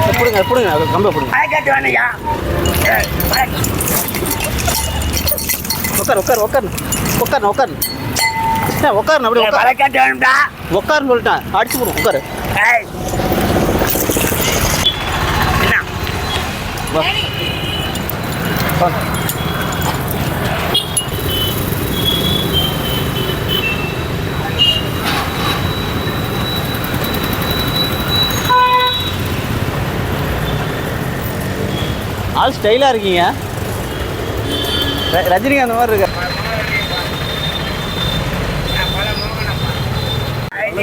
எப்படிங்க எப்படிங்க அது கம்ப எப்படிங்க கேட்டு வேணையா உட்கார் உட்கார் உட்கார் உட்கார் உட்கார் உட்காருண்ணா அப்படி உட்கார் கேட்டு வேணும்டா உட்காருன்னு சொல்லிட்டேன் அடிச்சு போடுவோம் உட்காரு என்ன ஆள் ஸ்டைலாக இருக்கீங்க ரஜினிகாந்த் அந்த மாதிரி இருக்கு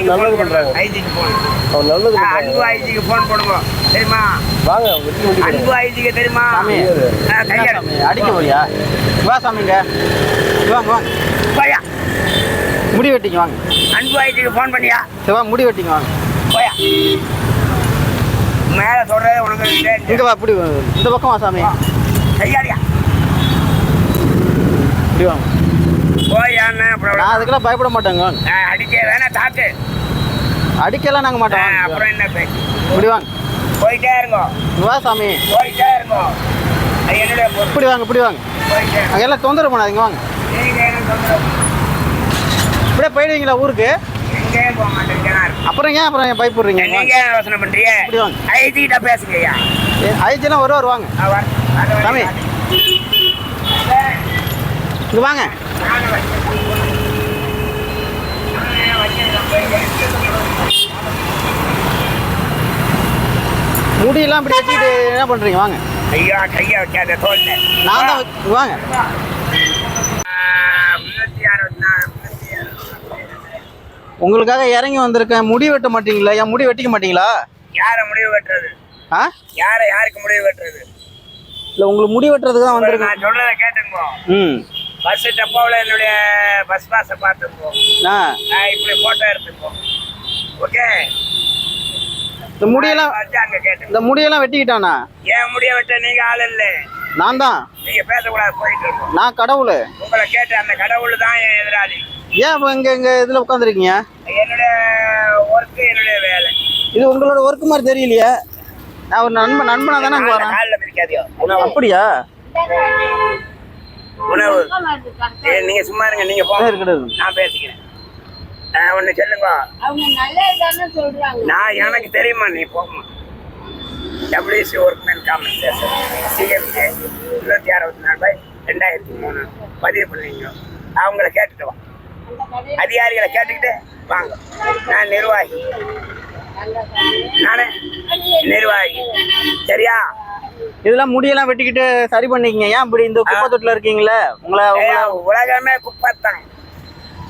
நல்லது பண்றாங்க அவர் நல்லது அன்பு ஐஜிக்கு ஃபோன் போடுங்க தெரியுமா வாங்க அன்பு ஐஜிக்கு தெரியுமா அடிக்க போறியா வா சாமிங்க வாங்க வாங்க போயா முடி வெட்டிங்க வாங்க அன்பு ஐஜிக்கு ஃபோன் பண்ணியா சரி வா முடி வெட்டிங்க வாங்க போயா மேலே சொல்றது உனக்கு இங்கே வா இப்படி இந்த பக்கம் வா சாமி சரியாடியா இப்படி வாங்க போயான்னு அப்புறம் நான் அதுக்கெல்லாம் பயப்பட மாட்டேங்க அடிக்க வேணா தாத்து அடிக்கலாம் நாங்கள் மாட்டோம் அப்புறம் என்ன பேச்சு இப்படி வாங்க போயிட்டே இருங்கோ வா சாமி போயிட்டே இருங்கோ அது என்னுடைய இப்படி வாங்க இப்படி வாங்க போயிட்டே அங்கெல்லாம் தொந்தரவு பண்ணாதீங்க வாங்க நீங்கள் என்ன சொல்கிறோம் இப்படியே போயிடுவீங்களா ஊருக்கு எங்கேயே போக மாட்டேங்கிறேன் அப்புறம் ஏன் பயப்படுறீங்க நீங்க யோசனை பண்றீங்க இப்படி வாங்க ஐஜிக்கிட்ட பேசுங்க ஐயா ஐஜிலாம் வருவாங்க சாமி இங்கே வாங்க முடியெல்லாம் இப்படி வச்சுக்கிட்டு என்ன பண்ணுறீங்க வாங்க ஐயா கையை வைக்காத தோல்ல நான் தான் வாங்க உங்களுக்காக இறங்கி வந்திருக்கேன் முடி வெட்ட மாட்டீங்களா ஏன் முடி வெட்டிக்க மாட்டீங்களா யார முடிவு வெட்டுறது ஆ யாருக்கு முடிவு வெட்டுறது இல்லை உங்களுக்கு முடி வெட்டுறதுக்கு தான் வந்திருக்கேன் நான் சொல்றதை கேட்டுங்கோ ம் பஸ் டப்பாவில் என்னுடைய பஸ் பாஸை பார்த்துக்கோ ஆ இப்படி போட்டோ எடுத்துக்கோ ஓகே இந்த முடியெல்லாம் அங்க கேட்டு இந்த முடியெல்லாம் வெட்டிக்கிட்டானா ஏன் முடிய வெட்ட நீங்க ஆள் இல்லை நான் தான் நீங்க பேசக்கூடாது போயிட்டு இருக்கோம் நான் கடவுள் உங்களை கேட்டு அந்த கடவுள் தான் என் எதிராளி ஏன் இப்போ இங்கே இதில் உட்காந்துருக்கீங்க என்னுடைய ஒர்க்கு என்னுடைய வேலை இது உங்களோட ஒர்க்கு மாதிரி தெரியலையே நான் ஒரு நண்பனாக தானே அங்கே வரேன் காலில் பிரிக்காதியோ அப்படியா உணவு நீங்க சும்மா இருங்க நீங்க போங்க இருக்கிறது நான் பேசிக்கிறேன் ஒன்று சொல்லுங்க நான் எனக்கு தெரியுமா நீ போகமா டபிள்யூசி ஒர்க்மேன் காம்பன்சேஷன் சிஎம்ஏ 264/2003 பதிவு பண்ணுவீங்க அவங்கள கேட்டுட்டு வா அதிகாரிகளை கேட்டுக்கிட்டு வாங்க நான் நிர்வாகி நானே நிர்வாகி சரியா இதெல்லாம் முடியெல்லாம் வெட்டிக்கிட்டு சரி பண்ணிக்கங்க ஏன் இப்படி இந்த குப்பை தொட்டில் இருக்கீங்களே உங்களை உலகமே குப்பை தான்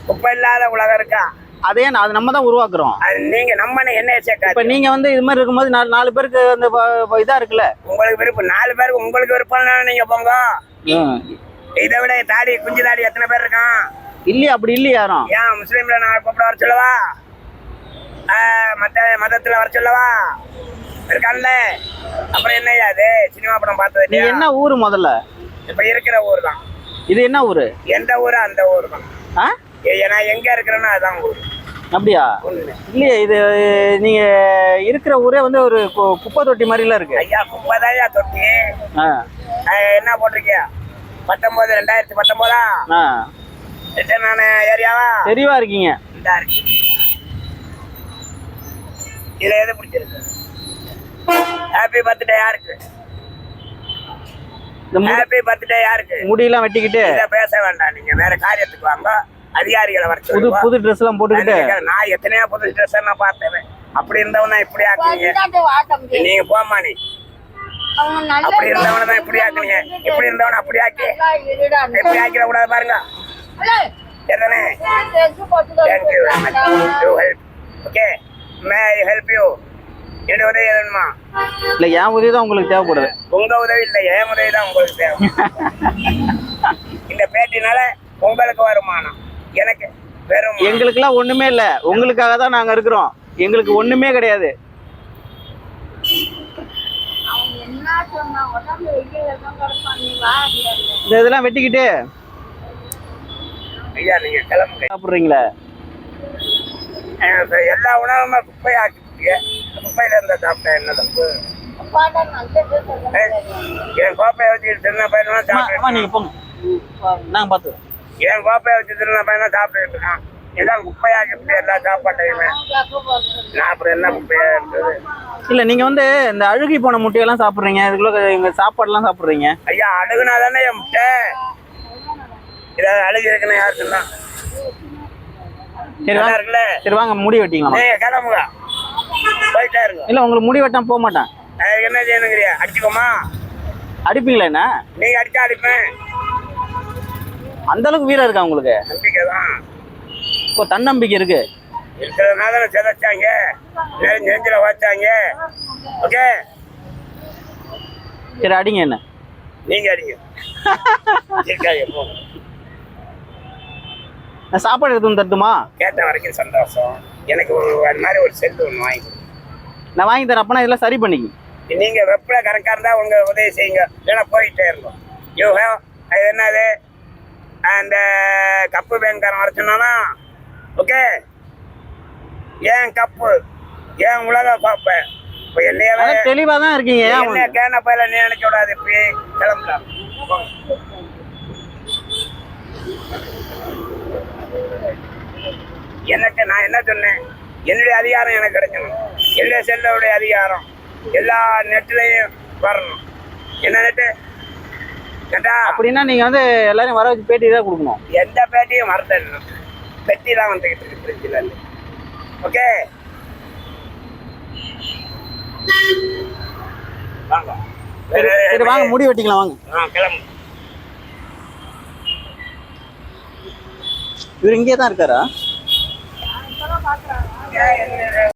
குப்பை இல்லாத உலகம் இருக்கா அதே அது நம்ம தான் உருவாக்குறோம் அது நீங்க நம்ம என்ன சேர்க்க இப்போ நீங்க வந்து இது மாதிரி இருக்கும்போது நாலு பேருக்கு அந்த இதா இருக்குல்ல உங்களுக்கு விருப்பம் 4 பேருக்கு உங்களுக்கு விருப்பம் நீங்க போங்க இதை விட தாடி குஞ்சு தாடி எத்தனை பேர் இருக்கான் இல்லையா அப்படி இல்லையா யாரும் ஏன் முஸ்லீம்ல நான் கூப்பிட வர சொல்லவா மற்ற மதத்துல வர சொல்லவா இருக்கான்ல அப்புறம் என்னையா அது சினிமா படம் பார்த்தது நீ என்ன ஊரு முதல்ல இப்ப இருக்கிற ஊர் தான் இது என்ன ஊரு எந்த ஊரு அந்த ஊர் தான் நான் எங்க இருக்கிறேன்னா அதான் ஊர் அப்படியா இல்லையா இது நீங்க இருக்கிற ஊரே வந்து ஒரு குப்பை தொட்டி மாதிரிலாம் இருக்கு ஐயா குப்பை தான் தொட்டி என்ன போட்டிருக்கியா 2019 ஏரியாவா தெளிவா இருக்கீங்க இதுல எது பிடிச்சிருக்கு ஹாப்பி பர்த்டே யாருக்கு ஹாப்பி பர்த்டே யாருக்கு முடியெல்லாம் வெட்டிக்கிட்டு பேச வேண்டாம் நீங்க வேற காரியத்துக்கு வாங்க அதிகாரிகளை வர புது ட்ரெஸ் எல்லாம் போட்டுக்கிட்டு நான் எத்தனையோ புது ட்ரெஸ் நான் பார்த்தேன் அப்படி இருந்தவனா இப்படி ஆக்குறீங்க நீங்க போமா நீ அப்படி இருந்தவன தான் இப்படி ஆக்குறீங்க இப்படி இருந்தவன அப்படி ஆக்கி இப்படி ஆக்கிட கூடாது பாருங்க சரிதானே thank you okay May I help you என்னோட உதவி வேணுமா இல்ல என் உதவி தான் உங்களுக்கு தேவைப்படுது உங்க உதவி இல்லை என் உதவி தான் உங்களுக்கு தேவை இந்த பேட்டினால உங்களுக்கு வருமானம் எனக்கு வெறும் எங்களுக்கெல்லாம் ஒண்ணுமே இல்ல உங்களுக்காக தான் நாங்க இருக்கிறோம் எங்களுக்கு ஒண்ணுமே கிடையாது இந்த இதெல்லாம் வெட்டிக்கிட்டு ஐயா நீங்க கிளம்புங்க. சாப்பிட்றீங்களா? இப்ப எல்லா உணவுமே குப்பையை ஆக்கிட்டீங்க. குப்பையில இருந்தா சாப்பிட்டேன் என்ன தப்பு? என் கோப்பையை வச்சு சின்ன பையனா அம்மா சாப்பிட்டு நீங்கள் போங்க, நாங்கள் பார்த்து. என் கோப்பையை வச்சு சின்ன பையனா சாப்பிட்டு இருக்கான். எல்லாம் குப்பையாக்கிட்டு எல்லா சாப்பாட்டையுமே. நான் அப்புறம் என்ன குப்பையா இருக்குது? இல்லை நீங்கள் வந்து இந்த அழுகி போன முட்டையெல்லாம் சாப்பிட்றீங்க, இதுக்குள்ள இங்கே சாப்பாடுலாம் சாப்பிட்றீங்க. ஐயா அழுகுனா தானே என் முட்டை. இதை அழுகி இருக்குன்னு யார் சொன்னா? சரி நல்லா வாங்க, இருக்குல்ல? சரி வாங்க முடி வெட்டிக்கலாம். நீங்க கிளம்புங்க, போயிட்டே இருங்க. இல்லை உங்களுக்கு முடி வெட்டாம போக மாட்டேன். அதுக்கு என்ன செய்யணுங்கிறியா? அடிச்சுக்கோமா? அடிப்பீங்களா என்ன? நீங்க அடிச்சா அடிப்பேன். அந்த அளவுக்கு வீரம் இருக்கா உங்களுக்கு? நம்பிக்கை தான் இப்போ தன்னம்பிக்கை இருக்கு. இருக்கிறதுனால சிதைச்சாங்க, நெஞ்சில வச்சாங்க. ஓகே சரி அடிங்க என்ன. நீங்க அடிங்க. இருக்காங்க, போங்க. நான் சாப்பாடு எடுத்து வந்து தட்டுமா? கேட்ட வரைக்கும் சந்தோஷம். எனக்கு அது மாதிரி ஒரு செல்லு ஒன்று வாங்கி கொடுங்க. நான் வாங்கி தரேன். அப்பனா இதெல்லாம் சரி பண்ணிக்கி. நீங்க வெப்பல கரெக்டா இருந்தா உங்க உதவி செய்யுங்க, இல்லைன்னா போயிட்டே இருக்கும். அது என்னது அந்த கப்பு பேங்காரன் வர சொன்னானா? ஓகே ஏன் கப்பு ஏன் உலக கோப்பை இப்போ என்னையாவே தெளிவா தான் இருக்கீங்க. என்ன கேன பையில நீ நினைக்க கூடாது. இப்படி கிளம்பலாம். எனக்கு நான் என்ன சொன்னேன்? என்னுடைய அதிகாரம் எனக்கு கிடைக்கணும். என்னுடைய செல்லுடைய அதிகாரம் எல்லா நெட்லையும் வரணும். என்ன நெட்டு கேட்டா? அப்படின்னா நீங்க வந்து எல்லாரையும் வர வச்சு பேட்டி தான் கொடுக்கணும். எந்த பேட்டியும் மறந்துடணும். பெட்டி தான் வந்துகிட்டு இருக்கு ஃப்ரிட்ஜில் இருந்து. ஓகே வாங்க. சரி வாங்க முடி வெட்டிக்கலாம் வாங்க. கிளம்பு. இவர் இங்கே தான் இருக்காரா?